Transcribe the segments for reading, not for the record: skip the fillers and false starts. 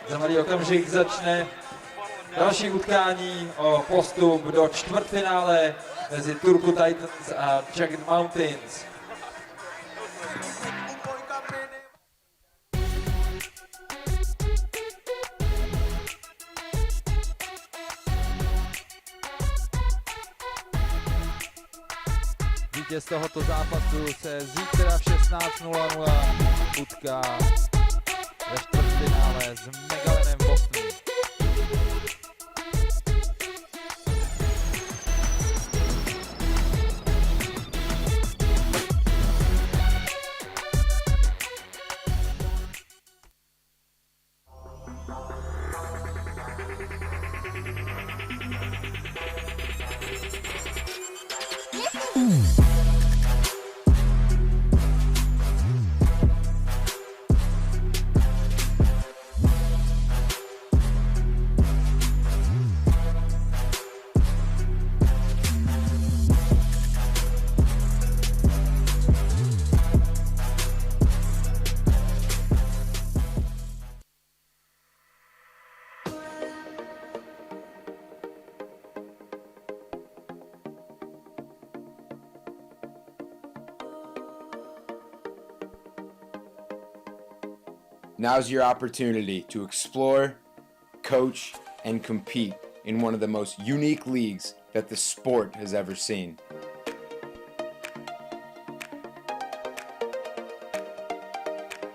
Za malý okamžik začne další utkání o postup do čtvrtfinále mezi Turku Titans a Jagged Mountains. Vítěz tohoto zápasu se zítra v 16:00 utká ve čtvrtfinále s Megalenem Boston. Now's your opportunity to explore, coach, and compete in one of the most unique leagues that the sport has ever seen.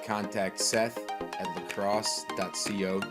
Contact Seth at lacrosse.co.il.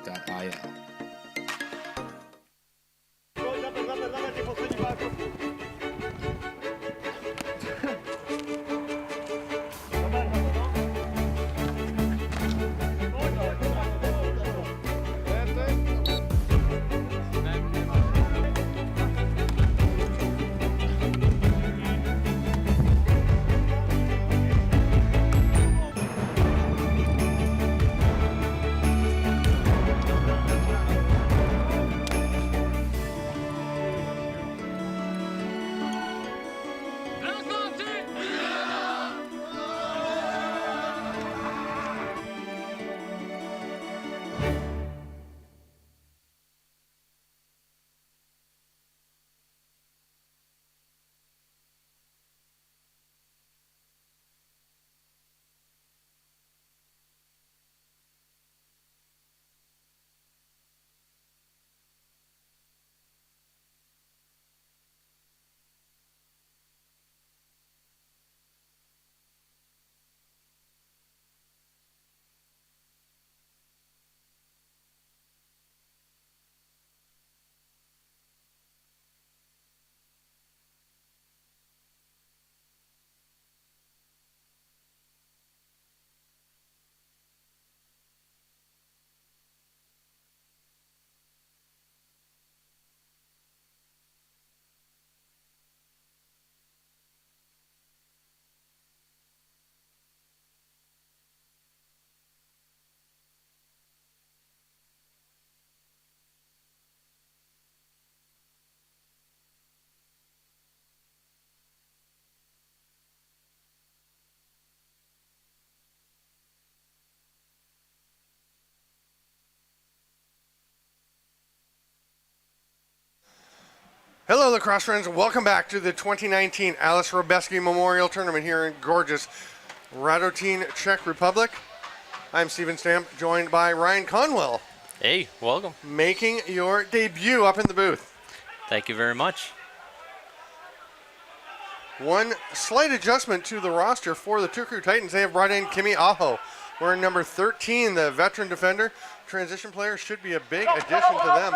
Hello, lacrosse friends. Welcome back to the 2019 Alice Hrebesky Memorial Tournament here in gorgeous Radotín, Czech Republic. I'm Steven Stamp, joined by Ryan Conwell. Hey, welcome. Making your debut up in the booth. Thank you very much. One slight adjustment to the roster for the Turku Titans. They have brought in Kimi Aho. Wearing number 13, the veteran defender. Transition player should be a big addition to them.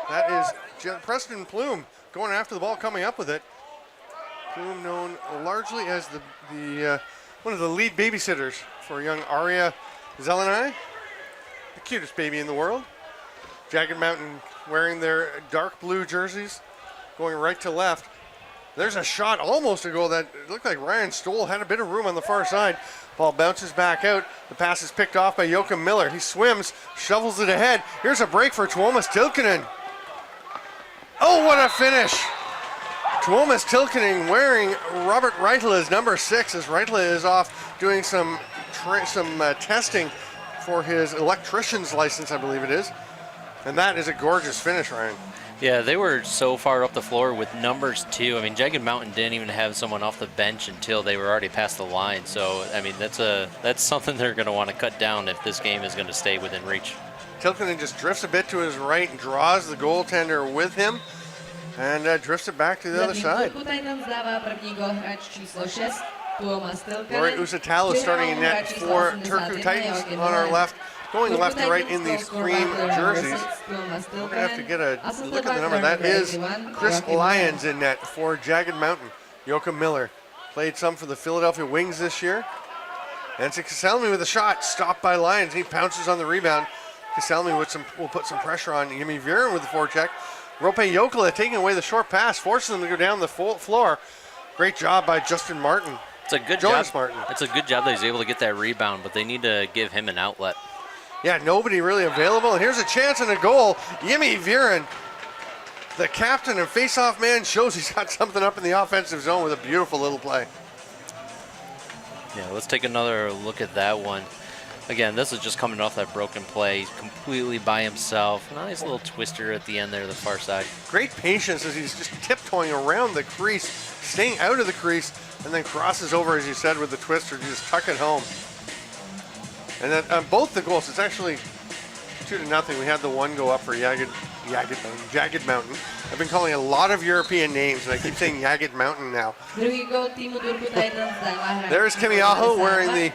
That is Preston Plume going after the ball, coming up with it. Plume known largely as the one of the lead babysitters for young Aria Zelenai, the cutest baby in the world. Jagged Mountain wearing their dark blue jerseys, going right to left. There's a shot, almost a goal, that looked like Ryan Stoll had a bit of room on the far side. Ball bounces back out. The pass is picked off by Joachim Miller. He swims, shovels it ahead. Here's a break for Tuomas Tilkinen. Oh, what a finish! Tuomas Tilkinen wearing Robert Reitl's number 6, as Reitle is off doing some testing for his electrician's license, I believe it is. And that is a gorgeous finish, Ryan. Yeah, they were so far up the floor with numbers too. I mean, Jagged Mountain didn't even have someone off the bench until they were already past the line. So, I mean, that's something they're going to want to cut down if this game is going to stay within reach. Tilkinen just drifts a bit to his right and draws the goaltender with him and drifts it back to the other side. Lori Usatalo starting in net for Turku Titans on our left. Going left to right in these cream jerseys. We're going to have to get a look at the number. That is Chris Lyons in net for Jagged Mountain. Joachim Miller played some for the Philadelphia Wings this year. And it's Kaselmi with a shot, stopped by Lyons. He pounces on the rebound. Kaselmi will put some pressure on Jimmy Viren with the forecheck. Rope Jokela taking away the short pass, forcing them to go down the floor. Great job by Justin Martin. It's a good job. Martin. It's a good job that he's able to get that rebound, but they need to give him an outlet. Yeah, nobody really available. And here's a chance and a goal. Jimmy Viren, the captain and face-off man, shows he's got something up in the offensive zone with a beautiful little play. Yeah, let's take another look at that one. Again, this is just coming off that broken play. He's completely by himself. Nice little twister at the end there, the far side. Great patience as he's just tiptoeing around the crease, staying out of the crease, and then crosses over, as you said, with the twister to just tuck it home. And then both the goals, it's actually 2-0. We had the one go up for Jagged Mountain. I've been calling a lot of European names, and I keep saying Jagged Mountain now. There's Kimi Aho wearing the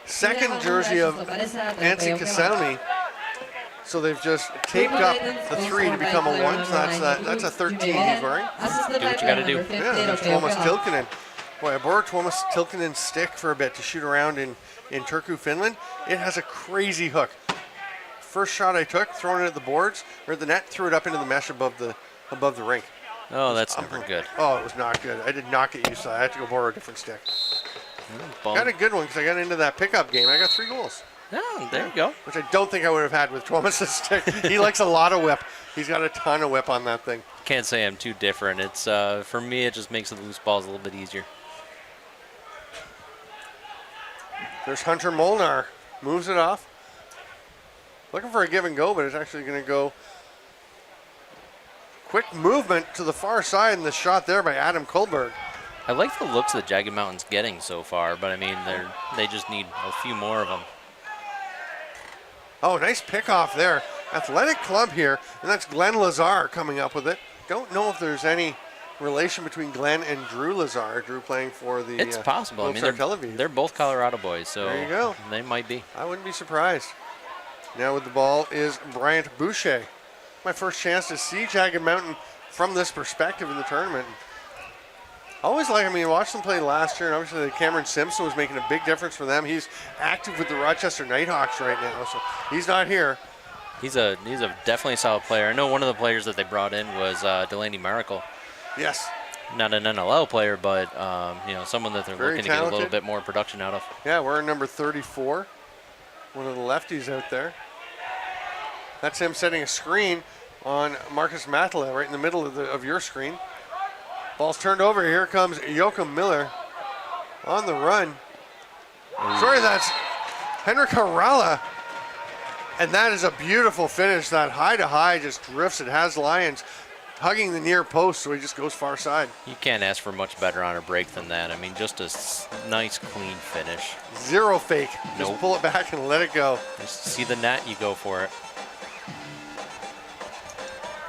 second jersey of Nancy Kasalmi. So they've just taped up the 3 to become a 1. So that's a 13 he's wearing. Do what you got to do. Yeah, there's Tuomas Tilkkinen. Boy, I borrowed Tuomas Tilkkinen's stick for a bit to shoot around in Turku, Finland. It has a crazy hook. First shot I took, throwing it at the boards or at the net, threw it up into the mesh above the rink. Oh, that's never good. Oh, it was not good. I did not get used to that. I had to go borrow a different stick. Got a good one because I got into that pickup game. I got 3 goals. Oh, there you go. Which I don't think I would have had with Tuomas' stick. He likes a lot of whip. He's got a ton of whip on that thing. Can't say I'm too different. It's for me, it just makes the loose balls a little bit easier. There's Hunter Molnar. Moves it off. Looking for a give and go, but it's actually going to go. Quick movement to the far side, and the shot there by Adam Kohlberg. I like the looks that Jagged Mountain's getting so far, but I mean, they just need a few more of them. Oh, nice pickoff there. Athletic club here, and that's Glenn Lazar coming up with it. Don't know if there's any relation between Glenn and Drew Lazar. Drew playing for the It's possible. I mean, they're both Colorado boys, so there you go. They might be. I wouldn't be surprised. Now with the ball is Bryant Boucher. My first chance to see Jagged Mountain from this perspective in the tournament. Always like, I mean, watched them play last year, and obviously Cameron Simpson was making a big difference for them. He's active with the Rochester Nighthawks right now, so he's not here. He's a definitely solid player. I know one of the players that they brought in was Delaney Maracle. Yes. Not an NLL player, but someone that they're Very looking talented. to get a little bit more production out of. Yeah, we're in number 34. One of the lefties out there. That's him setting a screen on Marcus Matala right in the middle of your screen. Ball's turned over. Here comes Joachim Miller on the run. Sorry, that's Henrik Harala. And that is a beautiful finish. That high-to-high just drifts. It has Lyons hugging the near post, so he just goes far side. You can't ask for much better on a break than that. I mean, just a nice, clean finish. Zero fake. Nope. Just pull it back and let it go. Just see the net, you go for it.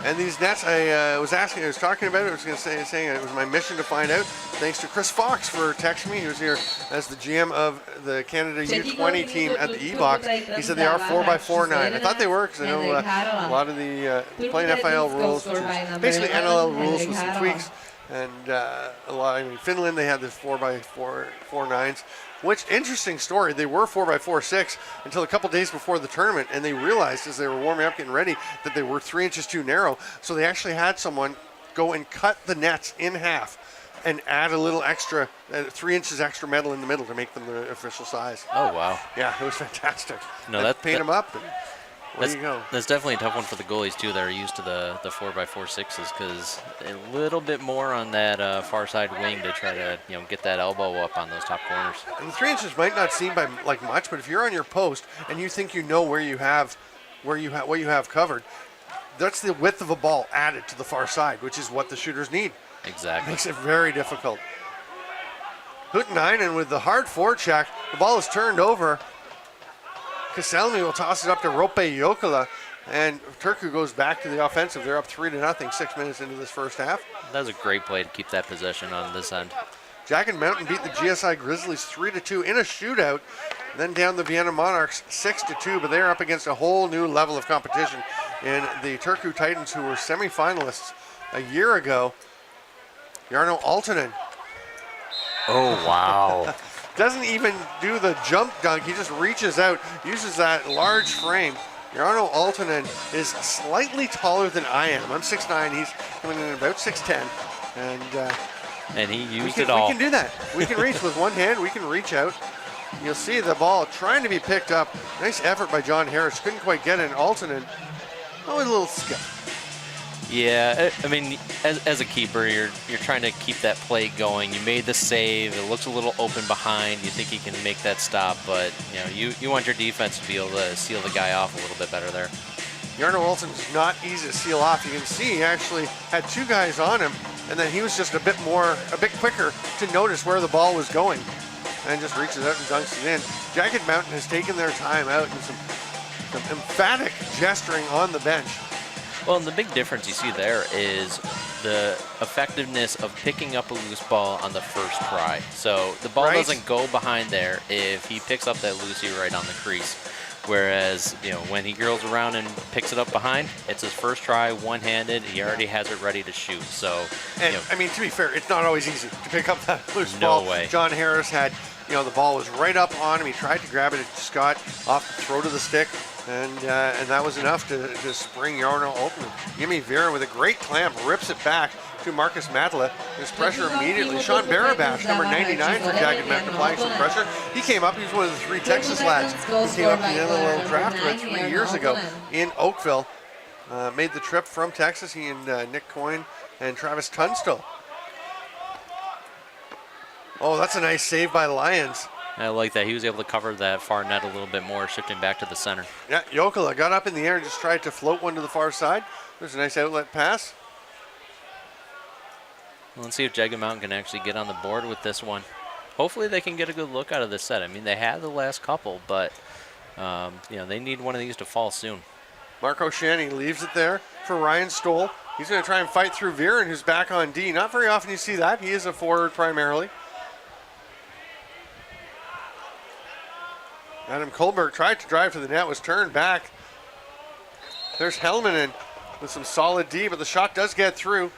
And these nets, I was talking about it. I was going to saying it was my mission to find out. Thanks to Chris Fox for texting me. He was here as the GM of the Canada U20 team at the E-Box. He said they are 4x4 9. I thought they were because I know a lot of the playing FIL rules, which is basically NLL rules with some tweaks. And Finland, they had this 4x4 9s. Which, interesting story, they were 4x4 until a couple days before the tournament, and they realized as they were warming up, getting ready, that they were 3 inches too narrow. So they actually had someone go and cut the nets in half and add a little extra, 3 inches extra metal in the middle to make them the official size. Oh, wow. Yeah, it was fantastic. No, paint them up. And there you go. That's definitely a tough one for the goalies, too, that are used to the 4x4 6s, because a little bit more on that far side wing to try to get that elbow up on those top corners. And the 3 inches might not seem like much, but if you're on your post and you think you know what you have covered, that's the width of a ball added to the far side, which is what the shooters need. Exactly. Makes it very difficult. Huttinainen with the hard forecheck. The ball is turned over. Kaselmi will toss it up to Rope Jokela, and Turku goes back to the offensive. They're up 3-0, 6 minutes into this first half. That was a great play to keep that possession on this end. Jagged Mountain beat the GSI Grizzlies 3-2 in a shootout, then down the Vienna Monarchs 6-2, but they're up against a whole new level of competition in the Turku Titans, who were semifinalists a year ago. Jarno Aaltonen. Oh, wow. Doesn't even do the jump dunk. He just reaches out, uses that large frame. Jarno Aaltonen is slightly taller than I am. I'm 6'9". He's coming in about 6'10". And he used it all. We can do that. We can reach with one hand. We can reach out. You'll see the ball trying to be picked up. Nice effort by John Harris. Couldn't quite get it. Aaltonen, a little skip. Yeah, I mean, as a keeper, you're trying to keep that play going. You made the save. It looks a little open behind. You think you can make that stop, but you want your defense to be able to seal the guy off a little bit better there. Jarno Aaltonen's not easy to seal off. You can see he actually had 2 guys on him, and then he was just a bit quicker to notice where the ball was going. and just reaches out and dunks it in. Jagged Mountain has taken their time out and some emphatic gesturing on the bench. Well, and the big difference you see there is the effectiveness of picking up a loose ball on the first try. So the ball doesn't go behind there if he picks up that loosey right on the crease. Whereas, you know, when he girls around and picks it up behind, it's his first try, one-handed. He already has it ready to shoot. So, and you know, I mean, to be fair, it's not always easy to pick up that loose ball. No way. John Harris had, you know, the ball was right up on him. He tried to grab it. It just got off the throat of the stick. And that was enough to spring Jarno open. Jimmy Vera with a great clamp rips it back to Marcus Matla. There's pressure immediately. Sean Barabash, number 99 for Jagged Mountain, applying some pressure. He came up. He was one of the 3 Texas lads who came up in the little draft about 3 years ago in Oakville. Made the trip from Texas. He and Nick Coyne and Travis Tunstall. Oh, that's a nice save by Lyons. I like that. He was able to cover that far net a little bit more, shifting back to the center. Yeah, Jokela got up in the air and just tried to float one to the far side. There's a nice outlet pass. Well, let's see if Jagged Mountain can actually get on the board with this one. Hopefully they can get a good look out of this set. I mean, they had the last couple, but you know, they need one of these to fall soon. Marco Shanny leaves it there for Ryan Stoll. He's going to try and fight through Viren, who's back on D. Not very often you see that. He is a forward primarily. Adam Kohlberg tried to drive to the net, was turned back. There's Helmanen with some solid D, but the shot does get through.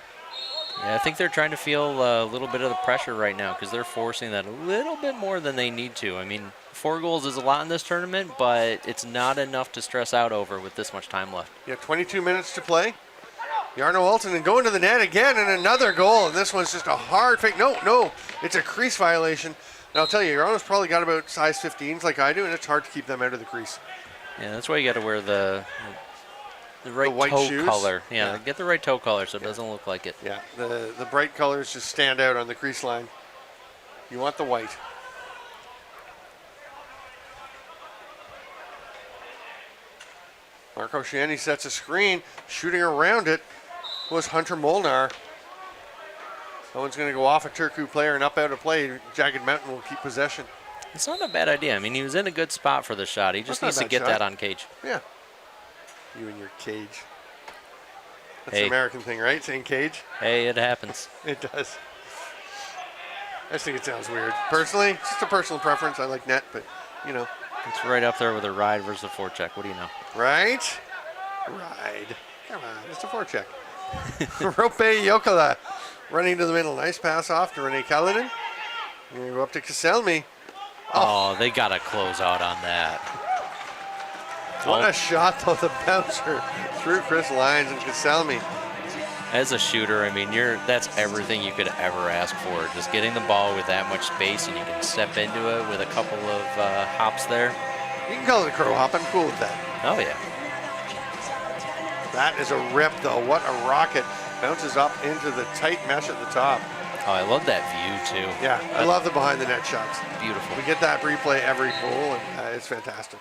Yeah, I think they're trying to feel a little bit of the pressure right now because they're forcing that a little bit more than they need to. I mean, 4 goals is a lot in this tournament, but it's not enough to stress out over with this much time left. Yeah, 22 minutes to play. Jarno Altonen going to the net again and another goal, and this one's just a hard fake. No, it's a crease violation. And I'll tell you, Jarno's probably got about size 15s like I do, and it's hard to keep them out of the crease. Yeah, that's why you got to wear the right white toe shoes? color. Yeah, get the right toe color so it doesn't look like it. Yeah, the bright colors just stand out on the crease line. You want the white. Marco Shanny sets a screen. Shooting around it was Hunter Molnar. That one's going to go off a Turku player and up out of play. Jagged Mountain will keep possession. It's not a bad idea. I mean, he was in a good spot for the shot. He just needs to get that on cage. Yeah. You and your cage. That's Hey. an American thing, right? Saying cage? Hey, it happens. It does. I just think it sounds weird. Personally, it's just a personal preference. I like net, but, you know. It's right up there with a ride versus a forecheck. What do you know? Right? Ride. Come on, just a forecheck. Rope Jokela running to the middle. Nice pass off to Rene Kaladin. Going to go up to Kaselmi. Oh, they got to close out on that. What a shot, though, the bouncer through Chris Lyons and Kaselmi. As a shooter, I mean, that's everything you could ever ask for. Just getting the ball with that much space, and you can step into it with a couple of hops there. You can call it a crow hop. I'm cool with that. Oh, yeah. That is a rip, though. What a rocket. Bounces up into the tight mesh at the top. Oh, I love that view, too. Yeah, I love the behind-the-net shots. Beautiful. We get that replay every goal, and it's fantastic.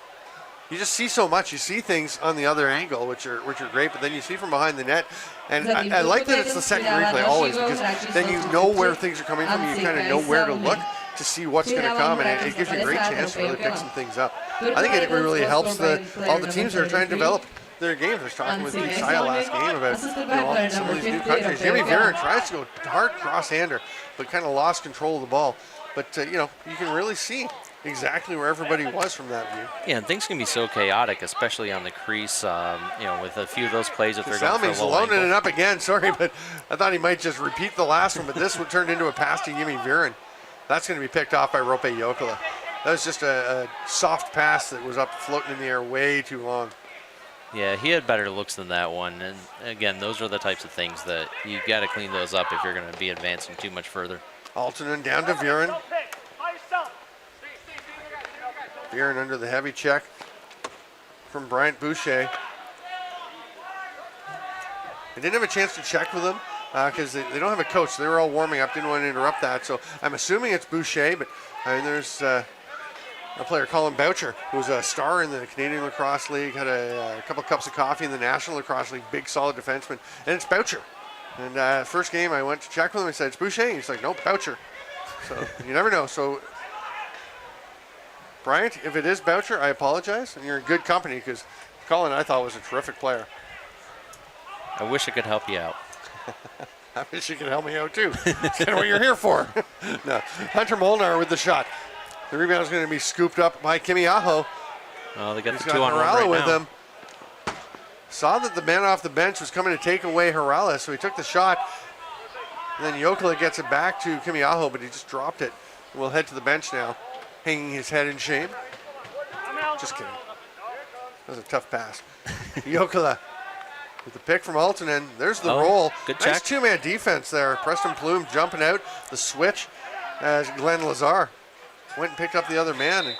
You just see so much. You see things on the other angle, which are great, but then you see from behind the net. And I like that it's the second replay always, because then you know where things are coming from. You kind of know where to look to see what's going to come, and it gives you a great chance to really pick some things up. I think it really helps all the teams that are trying to develop their games. I was talking with Pete Sile last game about some of these new countries. Jimmy Viren tries to go hard cross-hander, but kind of lost control of the ball. But, you know, you can really see exactly where everybody was from that view. Yeah, and things can be so chaotic, especially on the crease, you know, with a few of those plays if they're going for a Salmi's low loading angle. it up again. Sorry, but I thought he might just repeat the last one, but this one turned into a pass to Jimmy Viren. That's going to be picked off by Rope Jokela. That was just a soft pass that was up floating in the air way too long. Yeah, he had better looks than that one. And again, those are the types of things that you got to clean those up if you're going to be advancing too much further. Altonen down to Viren. Viren under the heavy check from Bryant Boucher. I didn't have a chance to check with them because they don't have a coach. They were all warming up. Didn't want to interrupt that. So I'm assuming it's Boucher, but there's a player, Colin Boucher, who was a star in the Canadian Lacrosse League, had a couple cups of coffee in the National Lacrosse League, big solid defenseman, and it's Boucher. And first game I went to check with him, I said, it's Boucher. He's like, nope, Boucher. So you never know. So Bryant, if it is Boucher, I apologize, and you're in good company because Colin, I thought, was a terrific player. I wish I could help you out. I wish you could help me out too. That's kind of what you're here for. No. Hunter Molnar with the shot. The rebound is going to be scooped up by Kimi Aho. Oh, they got He's the got 2-on-1 Harala right with now. him. Saw that the man off the bench was coming to take away Harala, so he took the shot. And then Jokela gets it back to Kimi Aho, but he just dropped it. We'll head to the bench now, hanging his head in shame. Just kidding. That was a tough pass. Jokela with the pick from Altonen. There's the roll. Good Nice check. two-man defense there. Preston Plume jumping out. The switch as Glenn Lazar went and picked up the other man. And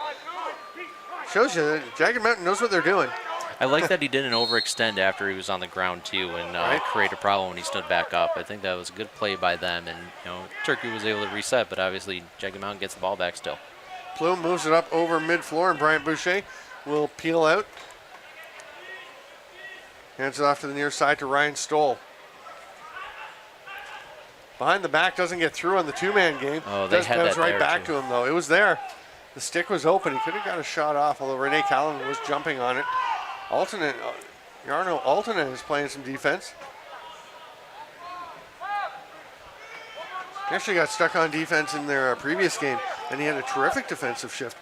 shows you that Jagged Mountain knows what they're doing. I like that he didn't overextend after he was on the ground too and create a problem when he stood back up. I think that was a good play by them, and Turku was able to reset, but obviously Jagged Mountain gets the ball back still. Plume moves it up over mid-floor, and Bryant Boucher will peel out. Hands it off to the near side to Ryan Stoll. Behind the back, doesn't get through on the two-man game. Oh, they does had bounce that right there, back too. to him, though. It was there. The stick was open. He could have got a shot off, although Rene Callan was jumping on it. Jarno Altonen is playing some defense. He actually got stuck on defense in their previous game, and he had a terrific defensive shift.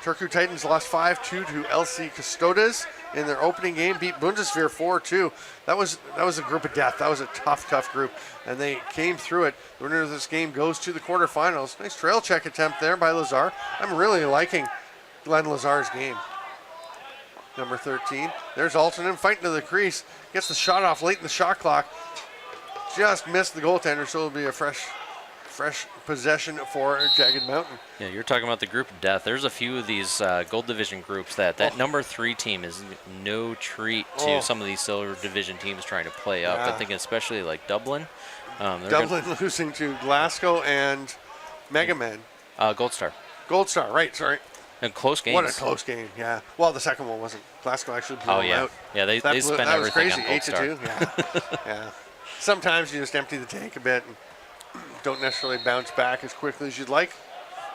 Turku Titans lost 5-2 to LC Custodes in their opening game, beat Bundeswehr 4-2. That was a group of death. That was a tough group, and they came through it. The winner of this game goes to the quarterfinals. Nice trail check attempt there by Lazar. I'm really liking Glenn Lazar's game. Number 13. There's Altonen fighting to the crease. Gets the shot off late in the shot clock. Just missed the goaltender, so it'll be a fresh possession for Jagged Mountain. Yeah, you're talking about the group of death. There's a few of these Gold Division groups that number 3 team is no treat to some of these Silver Division teams trying to play up. I think especially like Dublin. Dublin losing to Glasgow and Mega Man. Gold Star. Gold Star, right, sorry. And close games. What a close game, yeah. Well, the second one wasn't. Glasgow actually blew them out. Yeah, they spent that was everything crazy, on Gold Star. 8-2, yeah. Sometimes you just empty the tank a bit and don't necessarily bounce back as quickly as you'd like.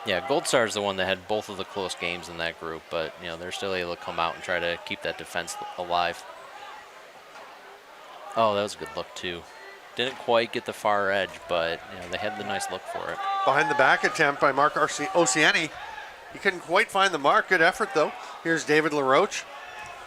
Yeah, Gold Star is the one that had both of the close games in that group, but they're still able to come out and try to keep that defense alive. Oh, that was a good look too. Didn't quite get the far edge, but they had the nice look for it. Behind the back attempt by Mark Oceani. He couldn't quite find the mark. Good effort though. Here's David LaRoche.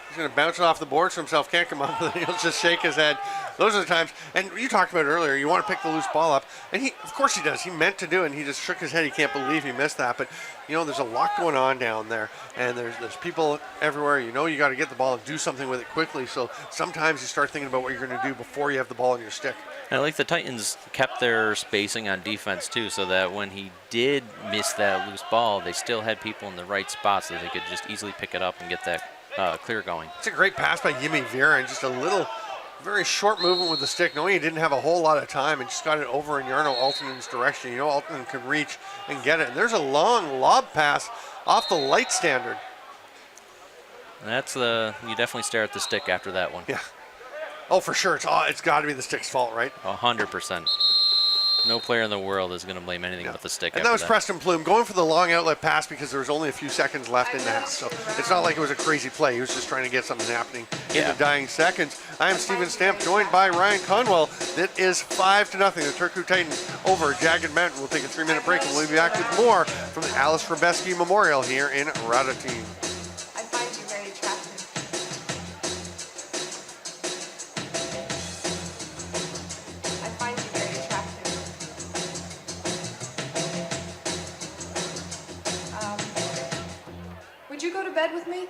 He's going to bounce it off the boards for himself. Can't come up with it. He'll just shake his head. Those are the times. And you talked about it earlier. You want to pick the loose ball up. And of course he does. He meant to do it. And he just shook his head. He can't believe he missed that. But, there's a lot going on down there. And there's people everywhere. You got to get the ball and do something with it quickly. So sometimes you start thinking about what you're going to do before you have the ball in your stick. And I like the Titans kept their spacing on defense too, so that when he did miss that loose ball, they still had people in the right spot so they could just easily pick it up and get that clear going. It's a great pass by Yimi Vera, and just a little, very short movement with the stick, knowing he didn't have a whole lot of time, and just got it over in Jarno Altonen's direction. Altonen can reach and get it. And there's a long lob pass off the light standard. That's you definitely stare at the stick after that one. Yeah. Oh, for sure. It's got to be the stick's fault, right? 100%. No player in the world is going to blame anything but the stick. And that was Preston Plume going for the long outlet pass because there was only a few seconds left in the half. So it's not like it was a crazy play. He was just trying to get something happening in the dying seconds. I am Stephen Stamp, joined by Ryan Conwell. It is 5-0. The Turku Titans over Jagged Mountain. We'll take a 3-minute break and we'll be back with more from the Alice Hrebesky Memorial here in Radotín. I find you very attractive. I find you very attractive. Would you go to bed with me?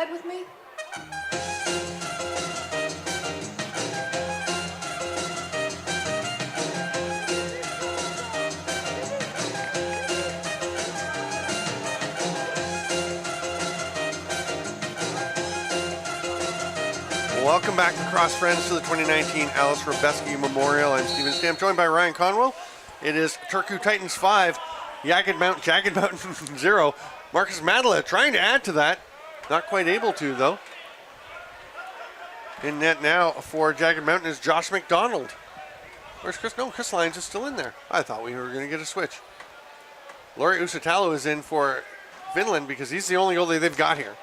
bed with me? Welcome back, lacrosse friends, to the 2019 Alice Hrebesky Memorial. I'm Steven Stamp, joined by Ryan Conwell. It is Turku Titans 5, Jagged Mountain 0. Marcus Madela trying to add to that. Not quite able to, though. In net now for Jagged Mountain is Josh McDonald. Where's Chris? No, Chris Lyons is still in there. I thought we were going to get a switch. Lauri Usitalo is in for Finland because he's the only goalie they've got here.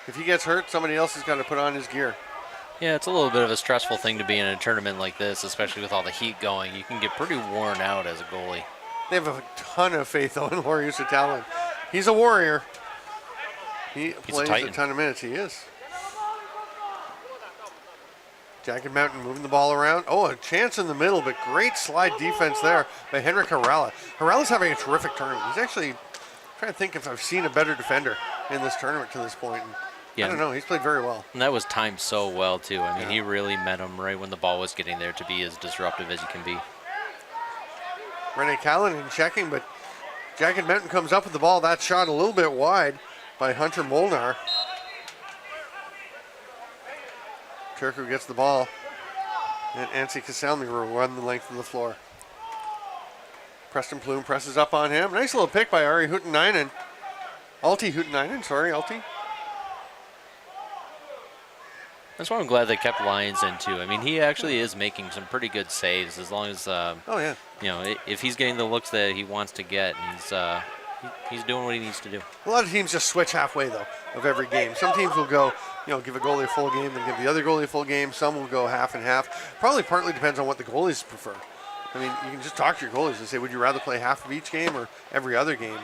If he gets hurt, somebody else has got to put on his gear. Yeah, it's a little bit of a stressful thing to be in a tournament like this, especially with all the heat going. You can get pretty worn out as a goalie. They have a ton of faith, though, in Lauri Usitalo. He's a warrior. He plays a ton of minutes. He is. Jagged Mountain moving the ball around. Oh, a chance in the middle, but great slide defense there by Henrik Harala. Harala's having a terrific tournament. He's actually, I'm trying to think if I've seen a better defender in this tournament to this point. And yeah, I don't know. He's played very well. And that was timed so well, too. I mean, he really met him right when the ball was getting there to be as disruptive as you can be. Rene Callanan checking, but Jagged Mountain comes up with the ball. That shot a little bit wide by Hunter Molnar. Turku gets the ball, and Anssi Kaselmi will run the length of the floor. Preston Plume presses up on him. Nice little pick by Ari Huutinainen. Alti Huutinainen, sorry, Alti. That's why I'm glad they kept Lyons in, too. I mean, he actually is making some pretty good saves as long as, you know, if he's getting the looks that he wants to get, he's doing what he needs to do. A lot of teams just switch halfway, though, of every game. Some teams will go, you know, give a goalie a full game, then give the other goalie a full game. Some will go half and half. Probably partly depends on what the goalies prefer. I mean, you can just talk to your goalies and say, would you rather play half of each game or every other game?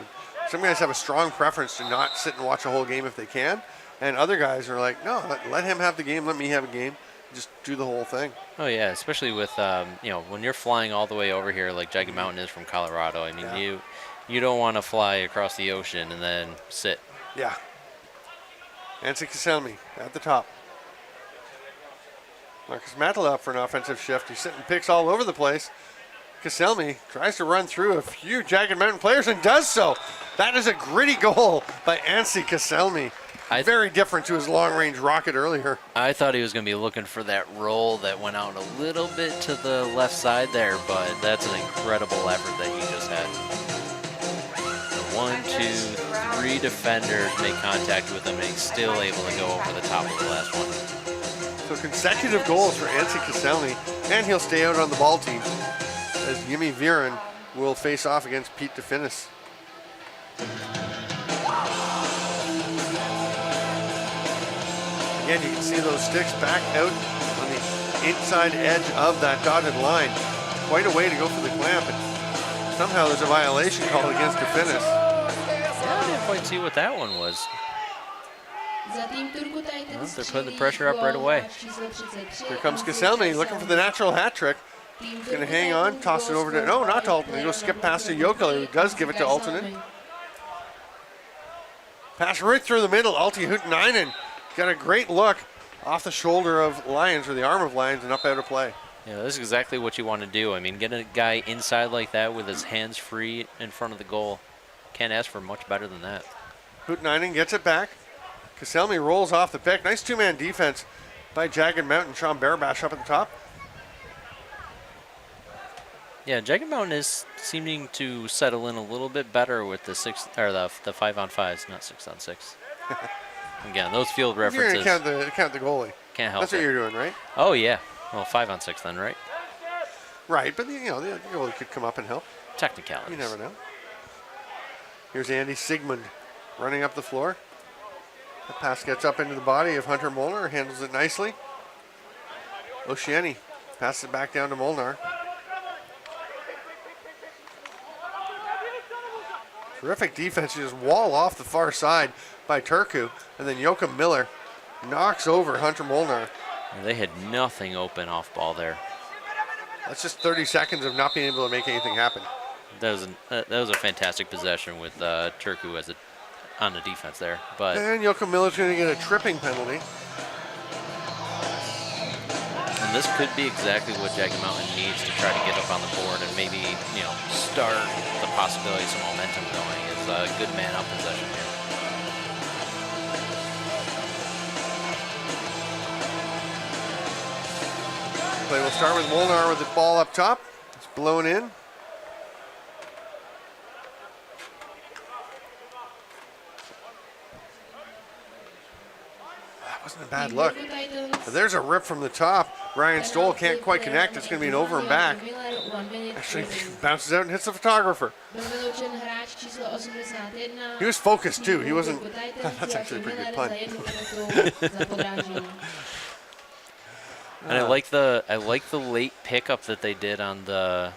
Some guys have a strong preference to not sit and watch a whole game if they can. And other guys are like, no, let him have the game, let me have a game, just do the whole thing. Oh, yeah, especially with, you know, when you're flying all the way over here like Jagged Mountain is from Colorado. I mean, you don't want to fly across the ocean and then sit. Yeah. Anssi Kaselmi at the top. Marcus Matala up for an offensive shift. He's sitting picks all over the place. Kaselmi tries to run through a few Jagged Mountain players and does so. That is a gritty goal by Anssi Kaselmi. Very different to his long-range rocket earlier. I thought he was going to be looking for that roll that went out a little bit to the left side there, but that's an incredible effort that he just had. 1, 2, 3 defenders make contact with him, and he's still able to go over the top of the last one. So consecutive goals for Anssi Kaselmi, and he'll stay out on the ball team as Jimmy Viren will face off against Pete DeFinis. Again, you can see those sticks back out on the inside edge of that dotted line. Quite a way to go for the clamp, and somehow there's a violation called against DeFinis. I didn't quite see what that one was. Well, they're putting the pressure up right away. Here comes Kaselmi looking for the natural hat trick. He's going to hang on, toss it over to, no, not to Altonen. He goes skip past to Jokela, who does give it to Altonen. Pass right through the middle, Alti Huutinainen. Got a great look off the shoulder of Lyons, or the arm of Lyons, and up out of play. Yeah, this is exactly what you want to do. I mean, get a guy inside like that with his hands free in front of the goal. Can't ask for much better than that. Huutinainen gets it back. Kaselmi rolls off the pick. Nice two-man defense by Jagged Mountain. Sean Barabash up at the top. Yeah, Jagged Mountain is seeming to settle in a little bit better with the 5-on-5s, not 6-on-6. Again, those field references. You're going to count the goalie. Can't help That's what you're doing, right? Oh, yeah. Well, 5-on-6 then, right? Right, but the goalie could come up and help. Technicalities. You never know. Here's Andy Sigmund running up the floor. The pass gets up into the body of Hunter Molnar, handles it nicely. Oceani passes it back down to Molnar. Terrific defense. You just wall off the far side by Turku, and then Joachim Miller knocks over Hunter Molnar. And they had nothing open off ball there. That's just 30 seconds of not being able to make anything happen. That was a fantastic possession with Turku as on the defense there. But And Joko Miller's going to get a tripping penalty. and this could be exactly what Jagged Mountain needs to try to get up on the board and maybe, you know, start the possibility of some momentum going. Is a good man-up possession here. Play will start with Molnar with the ball up top. It's blown in. That wasn't a bad look. But there's a rip from the top. Ryan Stoll can't quite connect. It's going to be an over and back. Actually bounces out and hits the photographer. He was focused too. He wasn't. That's actually a pretty good pun. And I like the late pickup that they did on the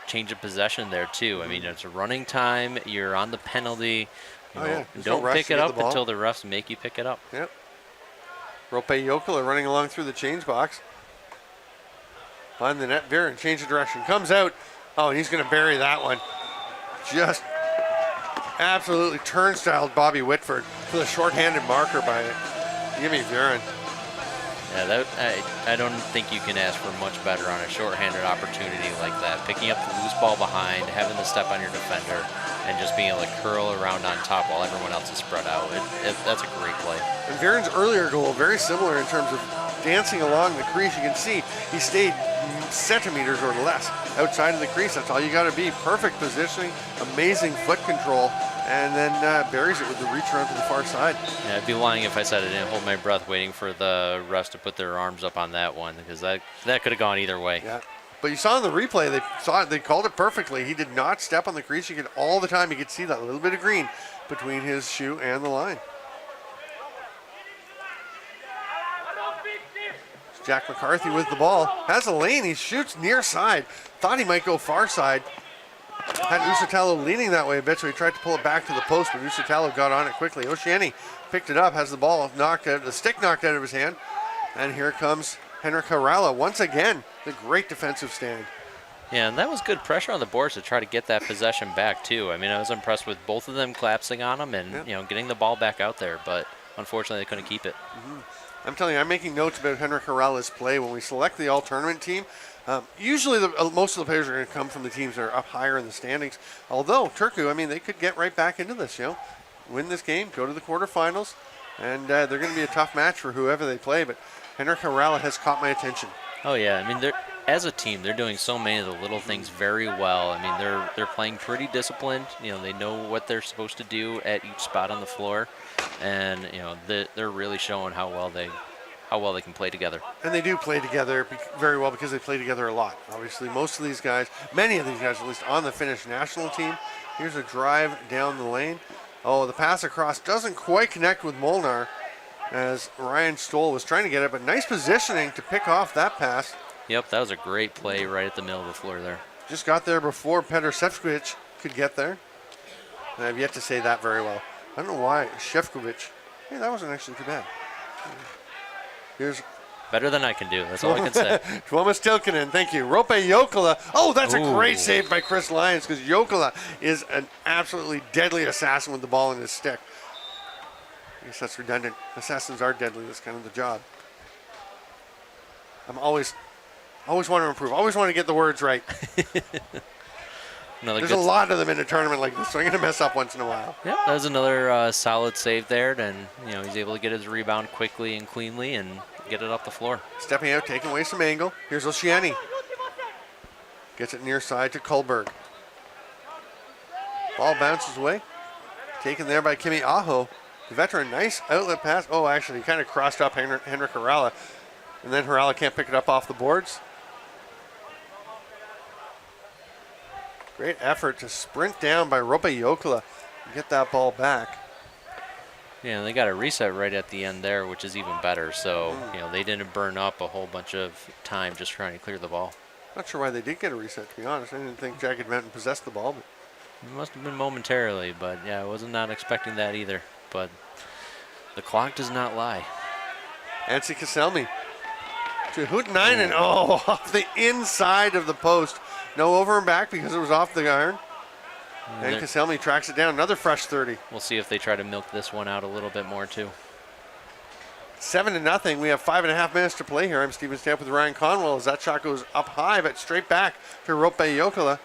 change of possession there too. I mean, it's a running time. You're on the penalty. You know, Yeah. There's no don't rush pick to it get up the ball. until the refs make you pick it up. Yep. Rope Jokela running along through the change box. On the net, Viren, change of direction. Comes out. Oh, and he's going to bury that one. Just absolutely turnstiled Bobby Whitford for the shorthanded marker by Jimmy Viren. Yeah, that I don't think you can ask for much better on a shorthanded opportunity like that. Picking up the loose ball behind, having the step on your defender, and just being able to curl around on top while everyone else is spread out. That's a great play. And Viren's earlier goal, very similar in terms of dancing along the crease. You can see he stayed centimeters or less outside of the crease. That's all you got to be. Perfect positioning, amazing foot control, and then buries it with the reach around to the far side. Yeah, I'd be lying if I said I didn't hold my breath waiting for the refs to put their arms up on that one, because that could have gone either way. Yeah. But you saw in the replay, they called it perfectly. He did not step on the crease. You could all the time, you could see that little bit of green between his shoe and the line. Jack McCarthy with the ball. Has a lane. He shoots near side. Thought he might go far side. Had Usatalo leaning that way a bit, so he tried to pull it back to the post, but Usatalo got on it quickly. Oceani picked it up, has the ball knocked out, the stick knocked out of his hand. And here comes Henrik Harala once again. The great defensive stand. Yeah, and that was good pressure on the boards to try to get that possession back too. I mean, I was impressed with both of them collapsing on him and you know, getting the ball back out there, but unfortunately they couldn't keep it. I'm telling you, I'm making notes about Henrik Harala's play when we select the all-tournament team. Usually most of the players are going to come from the teams that are up higher in the standings. Although Turku, I mean, they could get right back into this, you know. Win this game, go to the quarterfinals, and they're going to be a tough match for whoever they play. But Henrik Harala has caught my attention. Oh yeah, I mean, as a team, they're doing so many of the little things very well. I mean, they're playing pretty disciplined. You know, they know what they're supposed to do at each spot on the floor, and you know, they're really showing how well they can play together. And they do play together very well because they play together a lot. Obviously, most of these guys, many of these guys, at least on the Finnish national team. Here's a drive down the lane. Oh, the pass across doesn't quite connect with Molnar as Ryan Stoll was trying to get it, but nice positioning to pick off that pass. Yep, that was a great play right at the middle of the floor there. Just got there before Petr Šefčovič could get there. And I've yet to say that very well. I don't know why. Šefčovič. Hey, that wasn't actually too bad. Here's better than I can do. That's all I can say. Tuomas Tilkinen, thank you. Rope Jokela. Oh, that's a great Ooh. save by Chris Lyons because Jokela is an absolutely deadly assassin with the ball in his stick. I guess that's redundant. Assassins are deadly. That's kind of the job. I'm always want to improve. Always want to get the words right. There's a lot of them in a tournament like this, so I'm going to mess up once in a while. Yep, that was another solid save there. And you know, he's able to get his rebound quickly and cleanly and get it up the floor. Stepping out, taking away some angle. Here's Oceani. Gets it near side to Kullberg. Ball bounces away. Taken there by Kimi Aho. The veteran, nice outlet pass. Oh, actually, he kind of crossed up Henrik Harala. And then Harala can't pick it up off the boards. Great effort to sprint down by Rope Jokela and get that ball back. Yeah, and they got a reset right at the end there, which is even better. So, you know, they didn't burn up a whole bunch of time just trying to clear the ball. Not sure why they did get a reset, to be honest. I didn't think Jagged Mountain possessed the ball. But It must have been momentarily, but yeah, I wasn't not expecting that either. But the clock does not lie. Anssi Kaselmi to Houtnainen. Oh, off the inside of the post. No over and back because it was off the iron. And Caselmi tracks it down, another fresh 30. We'll see if they try to milk this one out a little bit more too. 7-0. We have 5.5 minutes to play here. I'm Steven Stamp with Ryan Conwell as that shot goes up high, but straight back to Rope Jokela.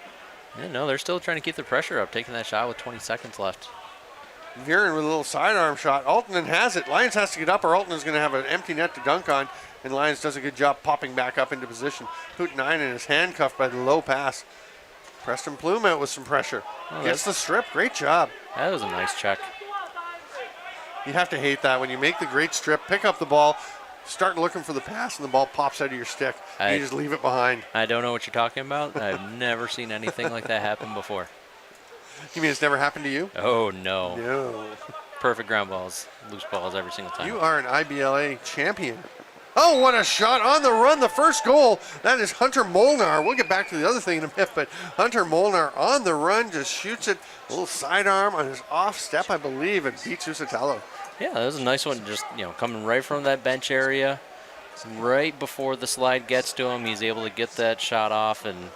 Yeah, no, they're still trying to keep the pressure up, taking that shot with 20 seconds left. Viren with a little sidearm shot. Altonen has it. Lyons has to get up or Altonen's going to have an empty net to dunk on, and Lyons does a good job popping back up into position. Houtnainen is handcuffed by the low pass. Preston Plume out with some pressure. Gets the strip. Great job. That was a nice check. You have to hate that when you make the great strip, pick up the ball, start looking for the pass, and the ball pops out of your stick. And you just leave it behind. I don't know what you're talking about. I've never seen anything like that happen before. You mean it's never happened to you? Oh, no. No. Perfect ground balls, loose balls every single time. You are an IBLA champion. Oh, what a shot on the run. The first goal. That is Hunter Molnar. We'll get back to the other thing in a minute, but Hunter Molnar on the run just shoots it. A little sidearm on his off step, I believe, and beats Usatalo. Yeah, that was a nice one. Just, coming right from that bench area. Right before the slide gets to him, he's able to get that shot off. And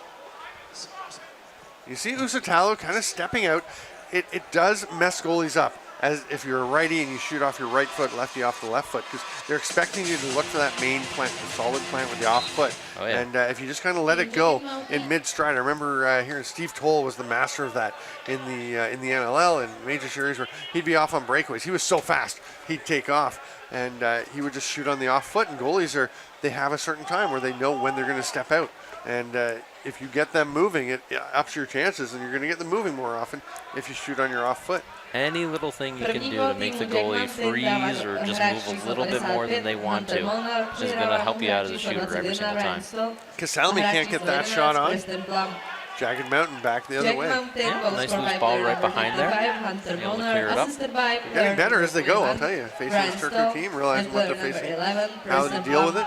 you see Usatalo kind of stepping out. It does mess goalies up. As if you're a righty and you shoot off your right foot, lefty off the left foot, because they're expecting you to look for that main plant, the solid plant with the off foot. Oh, yeah. And if you just kind of let it go in mid-stride, I remember hearing Steve Toll was the master of that in the NLL in major series where he'd be off on breakaways. He was so fast, he'd take off, and he would just shoot on the off foot. And goalies they have a certain time where they know when they're going to step out. And if you get them moving, it ups your chances, and you're going to get them moving more often if you shoot on your off foot. Any little thing you can do to make the goalie freeze or just move a little bit more than they want to is going to help you out as a shooter every single time. Caselmi can't get that shot on. Jagged Mountain back the other way. Yeah, nice loose ball right behind there. Able to clear it up. Getting better as they go, I'll tell you. Facing this Turku team, realizing what they're facing, how to deal with it.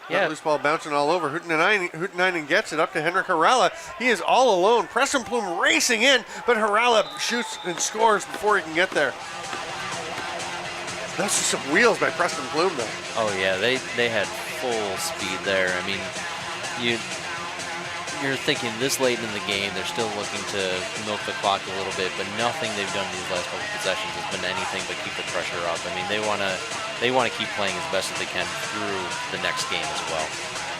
Yeah. That loose ball bouncing all over. Houtnainen gets it up to Henrik Harala. He is all alone. Preston Plume racing in, but Harala shoots and scores before he can get there. That's just some wheels by Preston Plume, though. Oh, yeah, they had full speed there. I mean, you're thinking this late in the game, they're still looking to milk the clock a little bit, but nothing they've done these last couple possessions has been anything but keep the pressure up. I mean, they want to keep playing as best as they can through the next game as well.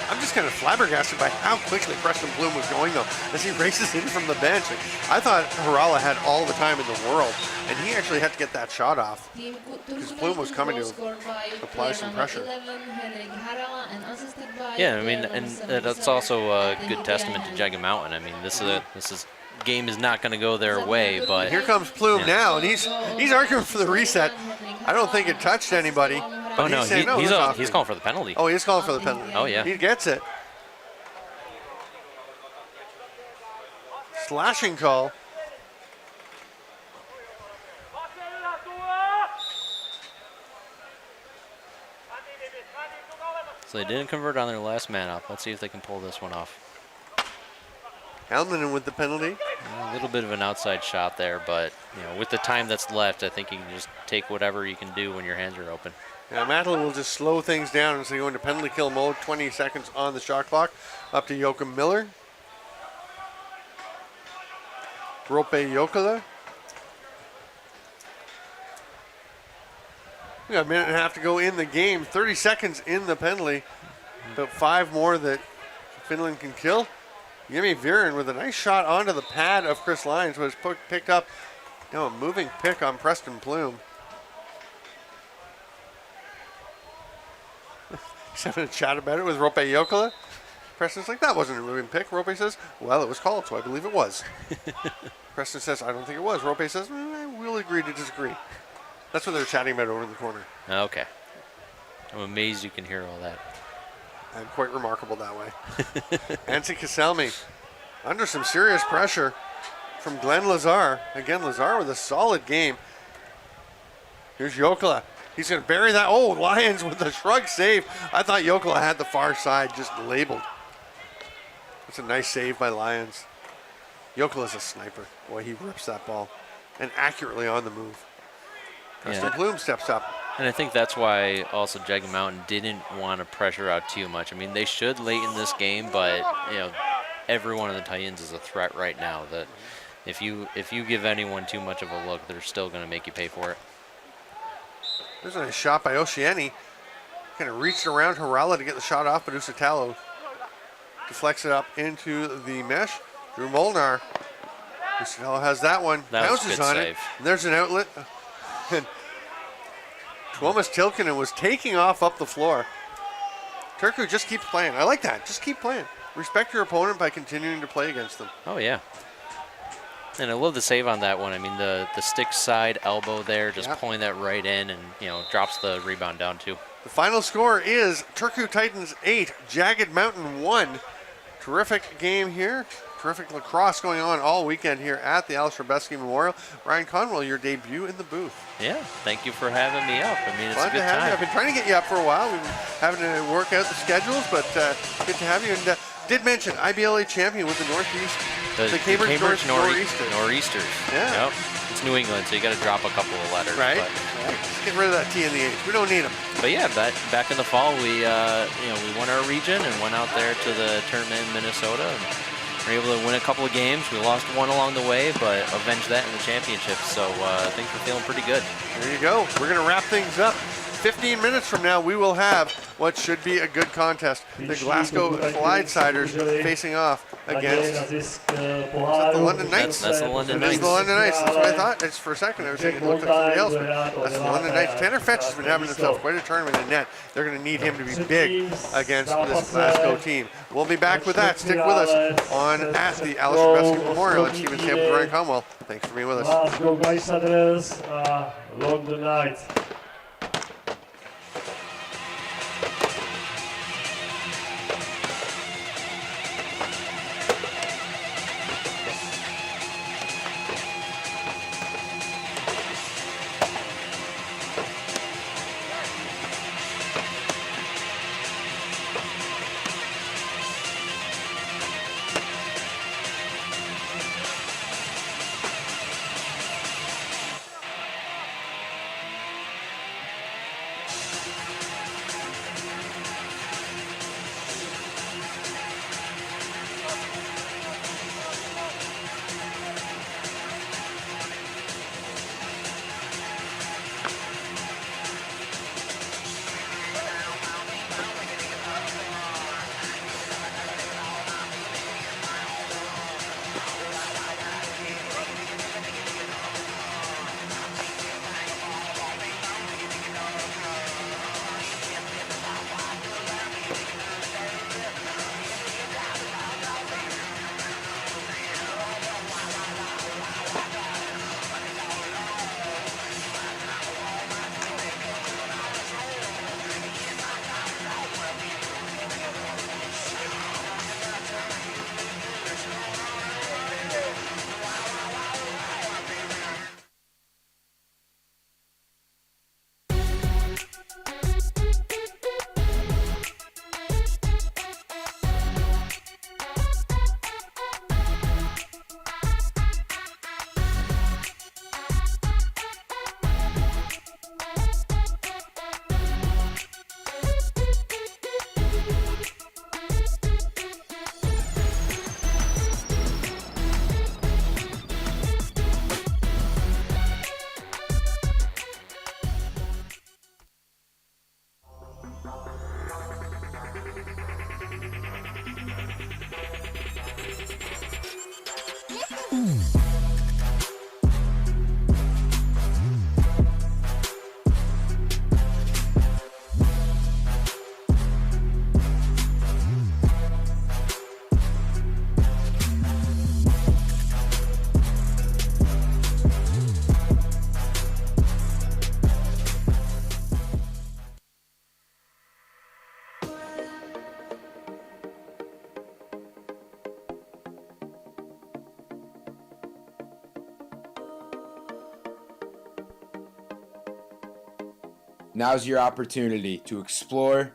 I'm just kind of flabbergasted by how quickly Preston Plume was going, though, as he races in from the bench. I thought Harala had all the time in the world, and he actually had to get that shot off because Plume was coming to apply some pressure. Yeah, I mean, and that's also a good testament to Jagged Mountain. I mean, game is not going to go their way, but here comes Plume now, and he's arguing for the reset. I don't think it touched anybody. Oh no, he's calling for the penalty. Oh, he's calling for the penalty. Oh yeah, he gets it. Slashing call. So they didn't convert on their last man up. Let's see if they can pull this one off. Helminen with the penalty. A little bit of an outside shot there, but with the time that's left, I think you can just take whatever you can do when your hands are open. Now Matlin will just slow things down as they go into penalty kill mode. 20 seconds on the shot clock. Up to Joachim Miller. Rope Jokela. We got a minute and a half to go in the game. 30 seconds in the penalty. About 5 more that Finland can kill. Jimmy Viren with a nice shot onto the pad of Chris Lyons was picked up. A moving pick on Preston Plume. He's having a chat about it with Rope Jokela. Preston's like, that wasn't a moving pick. Rope says, well, it was called, so I believe it was. Preston says, I don't think it was. Rope says, we'll agree to disagree. That's what they're chatting about over in the corner. Okay. I'm amazed you can hear all that. I'm quite remarkable that way. Antti Caselmi under some serious pressure from Glenn Lazar. Again, Lazar with a solid game. Here's Jokela. He's going to bury that. Oh, Lyons with a shrug save. I thought Jokela had the far side just labeled. That's a nice save by Lyons. Jokela's a sniper. Boy, he rips that ball. And accurately on the move. Preston Plume steps up. And I think that's why also Jagged Mountain didn't want to pressure out too much. I mean, they should late in this game, but every one of the Titans is a threat right now. That if you give anyone too much of a look, they're still going to make you pay for it. There's a nice shot by Oceani. Kind of reached around Harala to get the shot off, but Usatalo deflects it up into the mesh. Drew Molnar. Usatalo has that one. That was a bounces good on save. it. And there's an outlet. And Tuomas Tilkinen was taking off up the floor. Turku just keeps playing. I like that. Just keep playing. Respect your opponent by continuing to play against them. Oh, yeah. And I love the save on that one. I mean, the stick side elbow there, just pulling that right in and, you know, drops the rebound down too. The final score is Turku Titans 8, Jagged Mountain 1. Terrific game here. Terrific lacrosse going on all weekend here at the Hrebesky Memorial. Ryan Conwell, your debut in the booth. Yeah, thank you for having me up. I mean, it's Fun a good to have you. time. I've been trying to get you up for a while. We've been having to work out the schedules, but good to have you. And did mention IBLA champion with the Northeast, the Cambridge Nor'easters. Nor'easters. Yeah. Yep. It's New England, so you got to drop a couple of letters. Right. But, Just get rid of that T and the H. We don't need them. But yeah, back in the fall, we we won our region and went out there to the tournament in Minnesota and were able to win a couple of games. We lost one along the way, but avenged that in the championship. So things are feeling pretty good. There you go. We're going to wrap things up. 15 minutes from now, we will have what should be a good contest. The Glasgow Flydesiders facing off against is that the London Knights. That's the London It is Knights. the London Knights. That's what I thought. Just for a second, I was thinking it looked like somebody else, but that's the London Knights. Tanner Fetch has been having himself quite a tournament in net. They're going to need him to be big against this Glasgow team. We'll be back with that. Stick with us on at the Hrebesky Memorial at Stevens Camp with Ryan Conwell. Thanks for being with us. Glasgow Flydesiders, London Knights. Now's your opportunity to explore,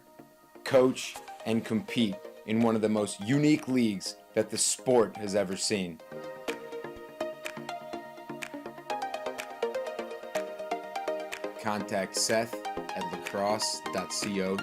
coach, and compete in one of the most unique leagues that the sport has ever seen. Contact Seth at lacrosse.co.il.